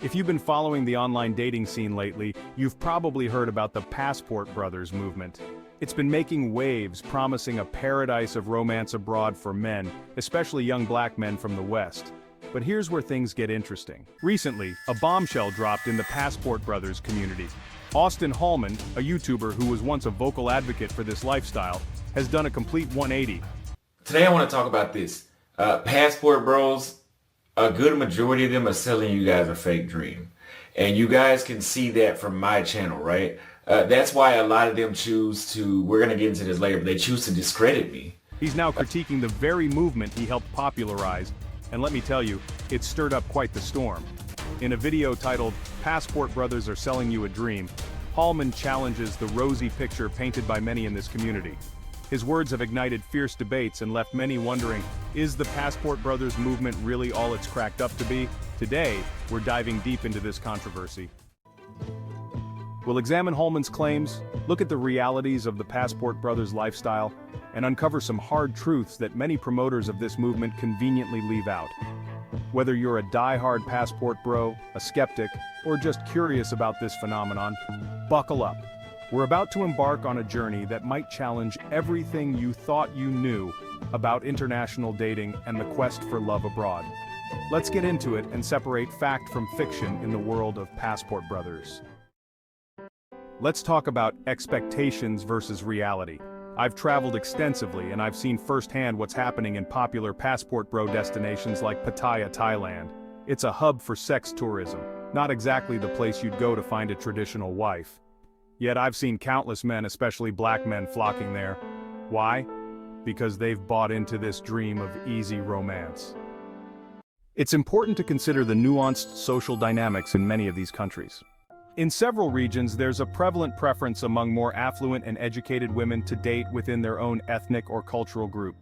If you've been following the online dating scene lately, you've probably heard about the Passport Brothers movement. It's been making waves, promising a paradise of romance abroad for men, especially young black men from the West. But here's where things get interesting. Recently, a bombshell dropped in the Passport Brothers community. Austin Hollman, a YouTuber who was once a vocal advocate for this lifestyle, has done a complete 180. Today I want to talk about this. Passport Bros, a good majority of them are selling you guys a fake dream. And you guys can see that from my channel, right? That's why a lot of them choose to, we're going to get into this later, but they choose to discredit me. He's now critiquing the very movement he helped popularize, and let me tell you, it stirred up quite the storm. In a video titled, "Passport Brothers Are Selling You a Dream," Hollman challenges the rosy picture painted by many in this community. His words have ignited fierce debates and left many wondering, is the Passport Brothers movement really all it's cracked up to be? Today, we're diving deep into this controversy. We'll examine Hollman's claims, look at the realities of the Passport Brothers lifestyle, and uncover some hard truths that many promoters of this movement conveniently leave out. Whether you're a die-hard passport bro, a skeptic, or just curious about this phenomenon, buckle up. We're about to embark on a journey that might challenge everything you thought you knew about international dating and the quest for love abroad. Let's get into it and separate fact from fiction in the world of Passport Brothers. Let's talk about expectations versus reality. I've traveled extensively and I've seen firsthand what's happening in popular passport bro destinations like Pattaya, Thailand. It's a hub for sex tourism, not exactly the place you'd go to find a traditional wife. Yet I've seen countless men, especially black men, flocking there. Why? Because they've bought into this dream of easy romance. It's important to consider the nuanced social dynamics in many of these countries. In several regions, there's a prevalent preference among more affluent and educated women to date within their own ethnic or cultural group.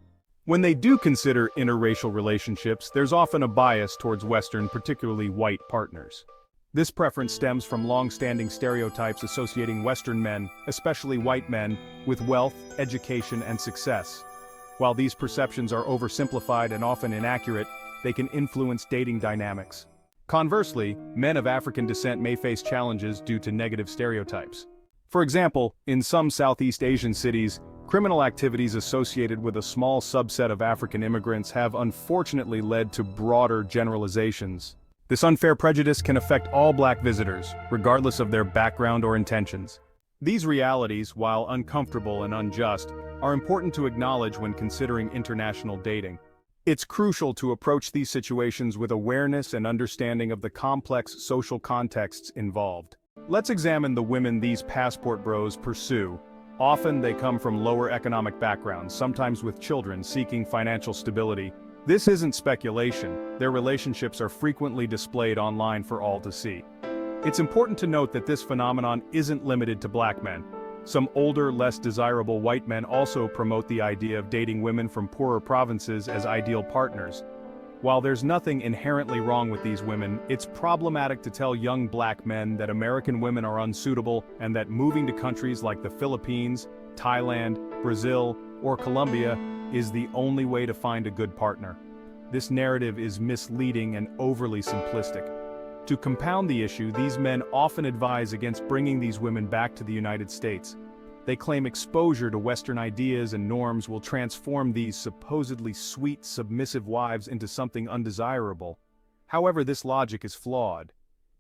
When they do consider interracial relationships, there's often a bias towards Western, particularly white partners. This preference stems from long-standing stereotypes associating Western men, especially white men, with wealth, education, and success. While these perceptions are oversimplified and often inaccurate, they can influence dating dynamics. Conversely, men of African descent may face challenges due to negative stereotypes. For example, in some Southeast Asian cities, criminal activities associated with a small subset of African immigrants have unfortunately led to broader generalizations. This unfair prejudice can affect all black visitors, regardless of their background or intentions. These realities, while uncomfortable and unjust, are important to acknowledge when considering international dating. It's crucial to approach these situations with awareness and understanding of the complex social contexts involved. Let's examine the women these passport bros pursue. Often they come from lower economic backgrounds, sometimes with children seeking financial stability. This isn't speculation, their relationships are frequently displayed online for all to see. It's important to note that this phenomenon isn't limited to black men. Some older, less desirable white men also promote the idea of dating women from poorer provinces as ideal partners. While there's nothing inherently wrong with these women, it's problematic to tell young black men that American women are unsuitable and that moving to countries like the Philippines, Thailand, Brazil, or Colombia is the only way to find a good partner. This narrative is misleading and overly simplistic. To compound the issue, these men often advise against bringing these women back to the United States. They claim exposure to Western ideas and norms will transform these supposedly sweet, submissive wives into something undesirable. However, this logic is flawed.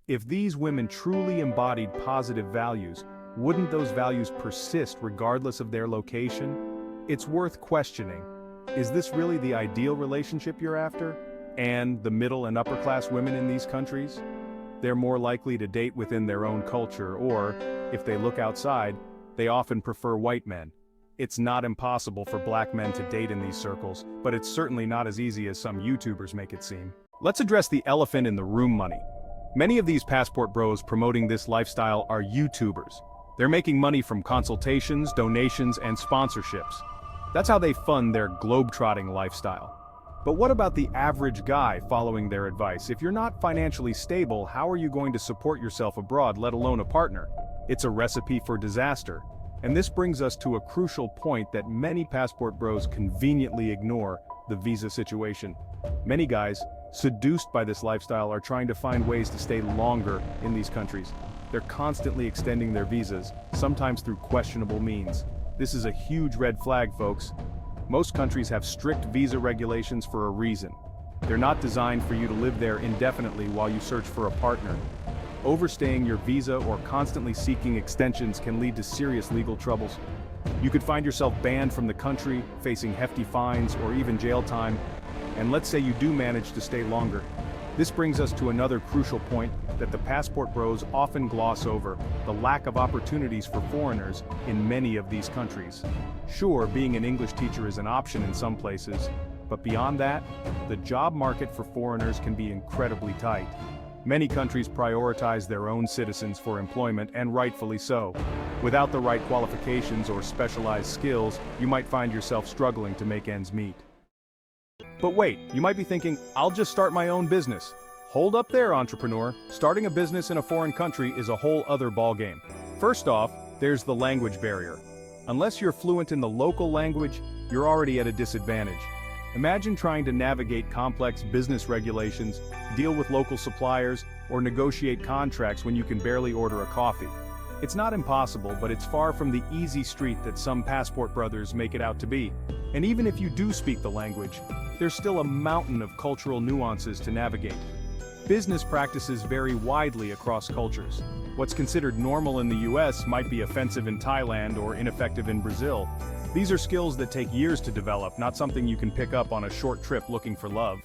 If these women truly embodied positive values, wouldn't those values persist regardless of their location? It's worth questioning. Is this really the ideal relationship you're after? And the middle and upper class women in these countries? They're more likely to date within their own culture, or, if they look outside, they often prefer white men. It's not impossible for black men to date in these circles, but it's certainly not as easy as some YouTubers make it seem. Let's address the elephant in the room: money. Many of these passport bros promoting this lifestyle are YouTubers. They're making money from consultations, donations, and sponsorships. That's how they fund their globe-trotting lifestyle. But what about the average guy following their advice? If you're not financially stable, how are you going to support yourself abroad, let alone a partner? It's a recipe for disaster. And this brings us to a crucial point that many passport bros conveniently ignore: the visa situation. Many guys, seduced by this lifestyle, are trying to find ways to stay longer in these countries. They're constantly extending their visas, sometimes through questionable means. This is a huge red flag, folks. Most countries have strict visa regulations for a reason. They're not designed for you to live there indefinitely while you search for a partner. Overstaying your visa or constantly seeking extensions can lead to serious legal troubles. You could find yourself banned from the country, facing hefty fines or even jail time. And let's say you do manage to stay longer. This brings us to another crucial point that the passport bros often gloss over: the lack of opportunities for foreigners in many of these countries. Sure, being an English teacher is an option in some places, but beyond that, the job market for foreigners can be incredibly tight. Many countries prioritize their own citizens for employment, and rightfully so. Without the right qualifications or specialized skills, you might find yourself struggling to make ends meet. But wait, you might be thinking, I'll just start my own business. Hold up there, entrepreneur. Starting a business in a foreign country is a whole other ballgame. First off, there's the language barrier. Unless you're fluent in the local language, you're already at a disadvantage. Imagine trying to navigate complex business regulations, deal with local suppliers, or negotiate contracts when you can barely order a coffee. It's not impossible, but it's far from the easy street that some passport brothers make it out to be. And even if you do speak the language, there's still a mountain of cultural nuances to navigate. Business practices vary widely across cultures. What's considered normal in the US might be offensive in Thailand or ineffective in Brazil. These are skills that take years to develop, not something you can pick up on a short trip looking for love.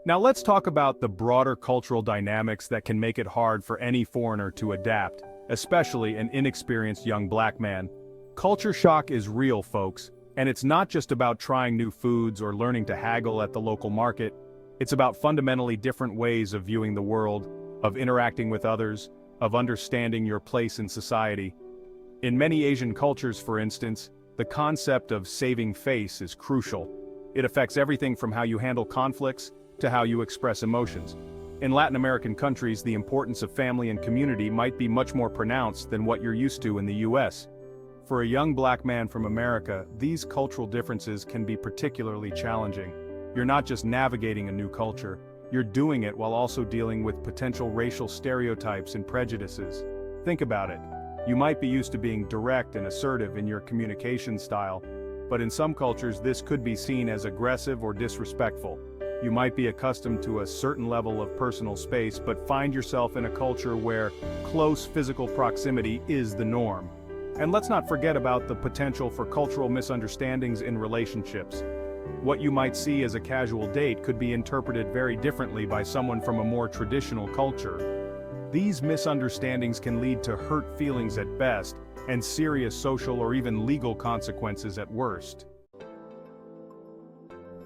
Now let's talk about the broader cultural dynamics that can make it hard for any foreigner to adapt, especially an inexperienced young black man. Culture shock is real, folks, and it's not just about trying new foods or learning to haggle at the local market. It's about fundamentally different ways of viewing the world, of interacting with others, of understanding your place in society. In many Asian cultures, for instance, the concept of saving face is crucial. It affects everything from how you handle conflicts to how you express emotions. In Latin American countries, the importance of family and community might be much more pronounced than what you're used to in the US. For a young black man from America, these cultural differences can be particularly challenging. You're not just navigating a new culture, you're doing it while also dealing with potential racial stereotypes and prejudices. Think about it. You might be used to being direct and assertive in your communication style, but in some cultures this could be seen as aggressive or disrespectful. You might be accustomed to a certain level of personal space, but find yourself in a culture where close physical proximity is the norm. And let's not forget about the potential for cultural misunderstandings in relationships. What you might see as a casual date could be interpreted very differently by someone from a more traditional culture. These misunderstandings can lead to hurt feelings at best, and serious social or even legal consequences at worst.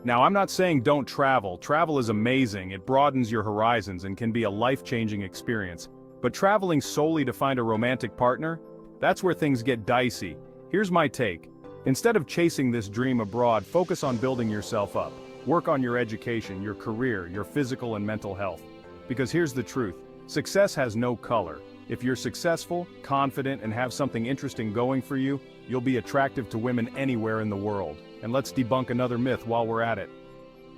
Now, I'm not saying don't travel. Travel is amazing, it broadens your horizons and can be a life-changing experience. But traveling solely to find a romantic partner? That's where things get dicey. Here's my take. Instead of chasing this dream abroad, focus on building yourself up. Work on your education, your career, your physical and mental health. Because here's the truth. Success has no color. If you're successful, confident, and have something interesting going for you, you'll be attractive to women anywhere in the world. And let's debunk another myth while we're at it.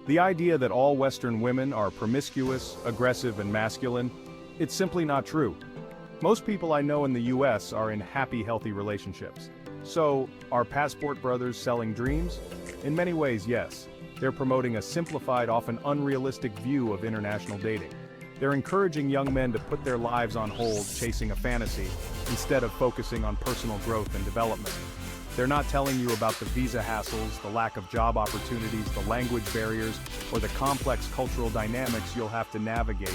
The idea that all Western women are promiscuous, aggressive, and masculine, it's simply not true. Most people I know in the US are in happy, healthy relationships. So, are passport brothers selling dreams? In many ways, yes. They're promoting a simplified, often unrealistic view of international dating. They're encouraging young men to put their lives on hold chasing a fantasy, instead of focusing on personal growth and development. They're not telling you about the visa hassles, the lack of job opportunities, the language barriers, or the complex cultural dynamics you'll have to navigate.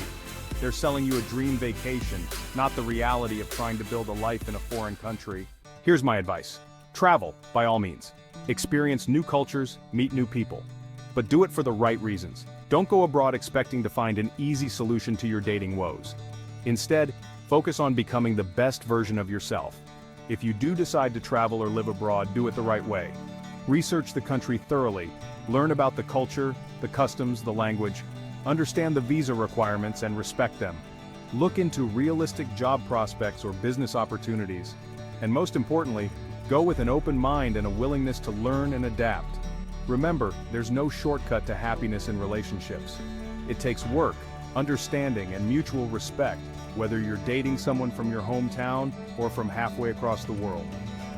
They're selling you a dream vacation, not the reality of trying to build a life in a foreign country. Here's my advice. Travel, by all means. Experience new cultures, meet new people. But do it for the right reasons. Don't go abroad expecting to find an easy solution to your dating woes. Instead, focus on becoming the best version of yourself. If you do decide to travel or live abroad, do it the right way. Research the country thoroughly, learn about the culture, the customs, the language, understand the visa requirements and respect them. Look into realistic job prospects or business opportunities. And most importantly, go with an open mind and a willingness to learn and adapt. Remember, there's no shortcut to happiness in relationships. It takes work, understanding, and mutual respect, whether you're dating someone from your hometown or from halfway across the world.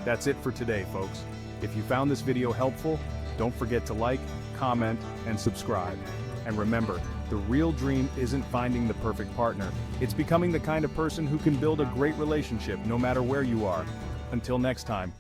That's it for today, folks. If you found this video helpful, don't forget to like, comment, and subscribe. And remember, the real dream isn't finding the perfect partner. It's becoming the kind of person who can build a great relationship no matter where you are. Until next time.